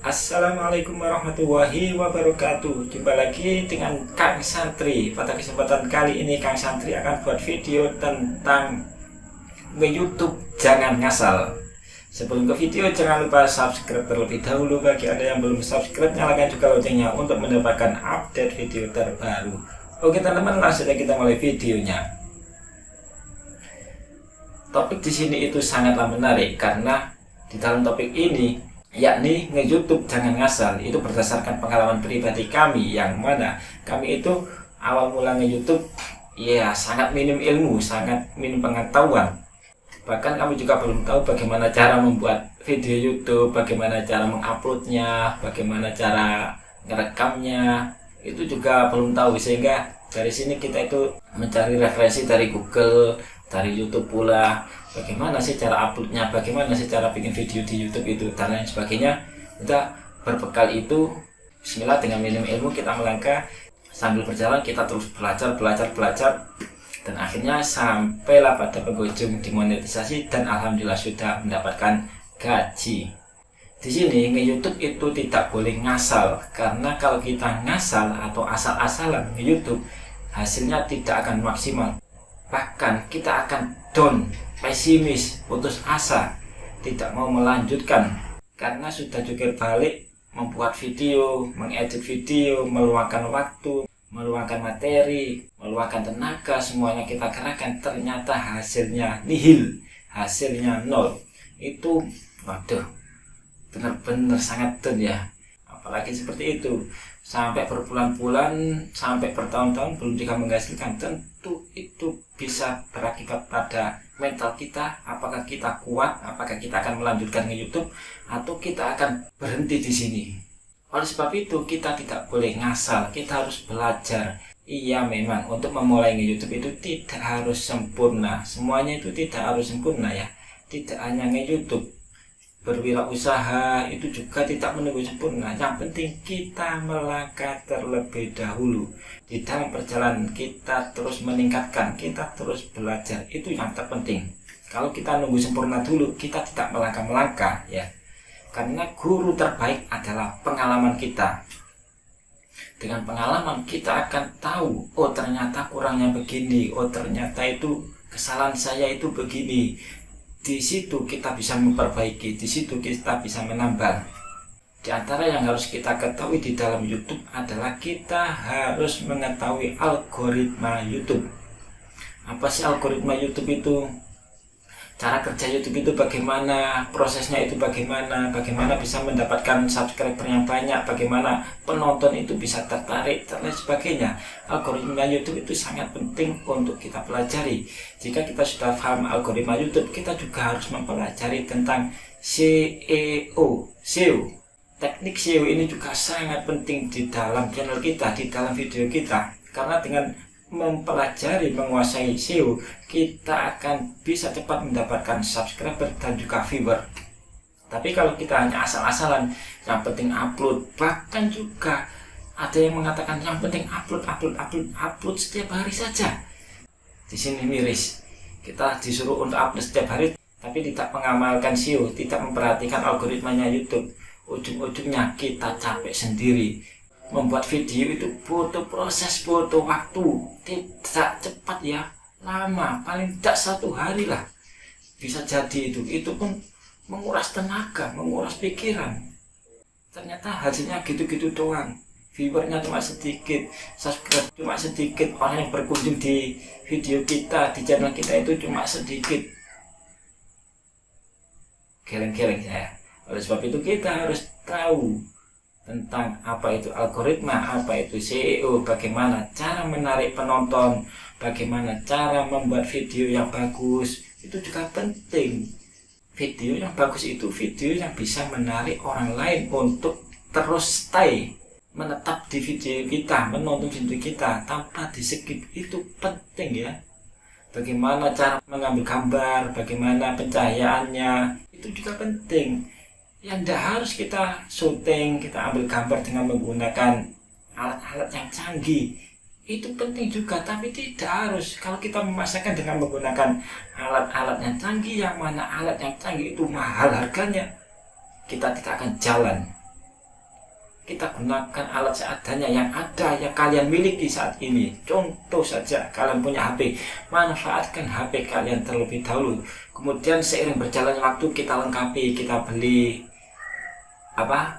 Assalamualaikum warahmatullahi wabarakatuh. Jumpa lagi dengan Kang Santri. Pada kesempatan kali ini Kang Santri akan buat video tentang YouTube jangan ngasal. Sebelum ke video, jangan lupa subscribe terlebih dahulu. Bagi Anda yang belum subscribe, nyalakan juga loncengnya untuk mendapatkan update video terbaru. Oke teman-teman, langsung saja kita mulai videonya. Topik di sini itu sangatlah menarik karena di dalam topik ini, yakni nge-YouTube jangan ngasal, itu berdasarkan pengalaman pribadi kami, yang mana kami itu awal mula nge-YouTube ya sangat minim ilmu, sangat minim pengetahuan. Bahkan kami juga belum tahu bagaimana cara membuat video YouTube, bagaimana cara menguploadnya, bagaimana cara ngerekamnya, itu juga belum tahu. Sehingga dari sini kita itu mencari referensi dari Google, dari YouTube pula, bagaimana sih cara uploadnya, bagaimana sih cara bikin video di YouTube itu, dan lain sebagainya. Kita berbekal itu, bismillah, dengan minim ilmu kita melangkah, sambil berjalan kita terus belajar, dan akhirnya sampailah pada penghujung dimonetisasi, dan alhamdulillah sudah mendapatkan gaji. Di sini nge-YouTube itu tidak boleh ngasal, karena kalau kita ngasal atau asal-asalan nge-YouTube, hasilnya tidak akan maksimal. Bahkan kita akan down, pesimis, putus asa, tidak mau melanjutkan karena sudah jungkir balik membuat video, mengedit video, meluangkan waktu, meluangkan materi, meluangkan tenaga, semuanya kita kerahkan, ternyata hasilnya nihil, hasilnya nol. Itu waduh, benar-benar sangat down ya. Apalagi seperti itu, sampai berbulan-bulan, sampai bertahun-tahun belum juga menghasilkan, tentu itu bisa berakibat pada mental kita. Apakah kita kuat, apakah kita akan melanjutkan ke YouTube, atau kita akan berhenti di sini. Oleh sebab itu kita tidak boleh ngasal, kita harus belajar. Iya, memang untuk memulai nge-YouTube itu tidak harus sempurna, semuanya itu tidak harus sempurna ya. Tidak hanya nge-YouTube, berwirausaha itu juga tidak menunggu sempurna. Yang penting kita melangkah terlebih dahulu. Di dalam perjalanan kita terus meningkatkan, kita terus belajar, itu yang terpenting. Kalau kita nunggu sempurna dulu, kita tidak melangkah-melangkah ya. Karena guru terbaik adalah pengalaman kita. Dengan pengalaman kita akan tahu, oh ternyata kurangnya begini, oh ternyata itu kesalahan saya itu begini. Di situ kita bisa memperbaiki, di situ kita bisa menambah. Di antara yang harus kita ketahui di dalam YouTube adalah kita harus mengetahui algoritma YouTube. Apa sih algoritma YouTube itu? Cara kerja YouTube itu bagaimana, prosesnya itu bagaimana bisa mendapatkan subscriber yang banyak, bagaimana penonton itu bisa tertarik, dan lain sebagainya. Algoritma YouTube itu sangat penting untuk kita pelajari. Jika kita sudah paham algoritma YouTube, kita juga harus mempelajari tentang SEO. Teknik SEO ini juga sangat penting di dalam channel kita, di dalam video kita. Karena dengan mempelajari, menguasai SEO, kita akan bisa cepat mendapatkan subscriber dan juga viewer. Tapi kalau kita hanya asal-asalan, yang penting upload, bahkan juga ada yang mengatakan yang penting upload setiap hari saja. Di sini miris, kita disuruh untuk upload setiap hari, tapi tidak mengamalkan SEO, tidak memperhatikan algoritmanya YouTube. Ujung-ujungnya kita capek sendiri. Membuat video itu butuh proses, butuh waktu, tidak cepat ya, lama, paling tidak 1 hari lah bisa jadi. Itu pun menguras tenaga, menguras pikiran. Ternyata hasilnya gitu-gitu doang, viewernya cuma sedikit, subscribe cuma sedikit, orang yang berkunjung di video kita, di channel kita itu cuma sedikit. Geleng-geleng saya. Oleh sebab itu kita harus tahu tentang apa itu algoritma, apa itu SEO, bagaimana cara menarik penonton, bagaimana cara membuat video yang bagus. Itu juga penting. Video yang bagus itu video yang bisa menarik orang lain untuk terus stay, menetap di video kita, menonton video kita tanpa di skip. Itu penting ya. Bagaimana cara mengambil gambar, bagaimana pencahayaannya, itu juga penting. Yang tidak harus kita syuting, kita ambil gambar dengan menggunakan alat-alat yang canggih. Itu penting juga, tapi tidak harus. Kalau kita memasakkan dengan menggunakan alat-alat yang canggih, yang mana alat yang canggih itu mahal harganya, kita tidak akan jalan. kita gunakan alat seadanya yang ada, yang kalian miliki saat ini. Contoh saja, kalian punya HP, manfaatkan HP kalian terlebih dahulu. Kemudian seiring berjalannya waktu kita lengkapi, kita beli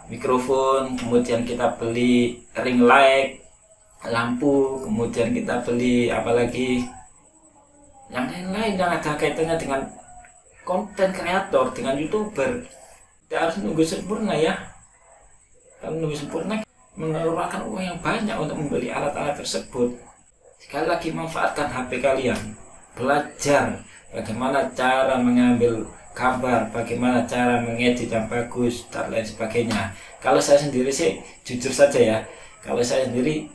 mikrofon, kemudian kita beli ring light, lampu, kemudian kita beli apalagi yang lain-lain yang ada kaitannya dengan konten kreator, dengan YouTuber. Tidak harus nunggu sempurna ya. Kalau nunggu sempurna mengeluarkan uang yang banyak untuk membeli alat-alat tersebut. Sekali lagi, manfaatkan HP kalian, belajar bagaimana cara mengambil gambar, bagaimana cara mengedit yang bagus dan lain sebagainya. Kalau saya sendiri sih jujur saja ya, kalau saya sendiri,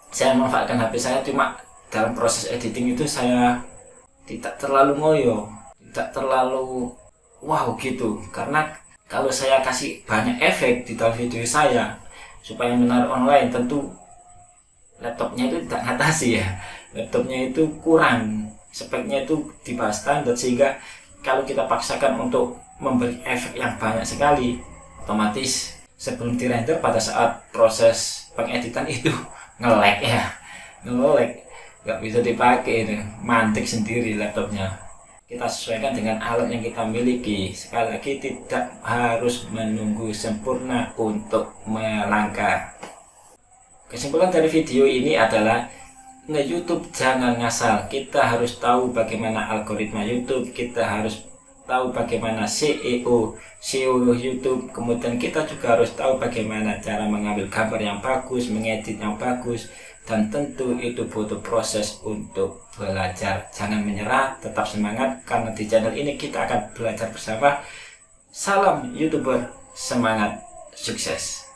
saya memanfaatkan HP saya cuma dalam proses editing itu saya tidak terlalu ngoyo, tidak terlalu wow gitu. Karena kalau saya kasih banyak efek di dalam video saya supaya menarik online, tentu laptopnya itu tidak ngatasi ya. Laptopnya itu kurang, speknya itu di bawah standar, sehingga kalau kita paksakan untuk memberi efek yang banyak sekali, otomatis sebelum dirender pada saat proses pengeditan itu nge-lag ya, nggak bisa dipakai, ini mantik sendiri laptopnya. Kita sesuaikan dengan alat yang kita miliki. Sekali lagi, tidak harus menunggu sempurna untuk melangkah. Kesimpulan dari video ini adalah nge-YouTube jangan ngasal. Kita harus tahu bagaimana algoritma YouTube, kita harus tahu bagaimana SEO YouTube, kemudian kita juga harus tahu bagaimana cara mengambil gambar yang bagus, mengedit yang bagus, dan tentu itu butuh proses untuk belajar. Jangan menyerah, tetap semangat, karena di channel ini kita akan belajar bersama. Salam YouTuber, semangat, sukses.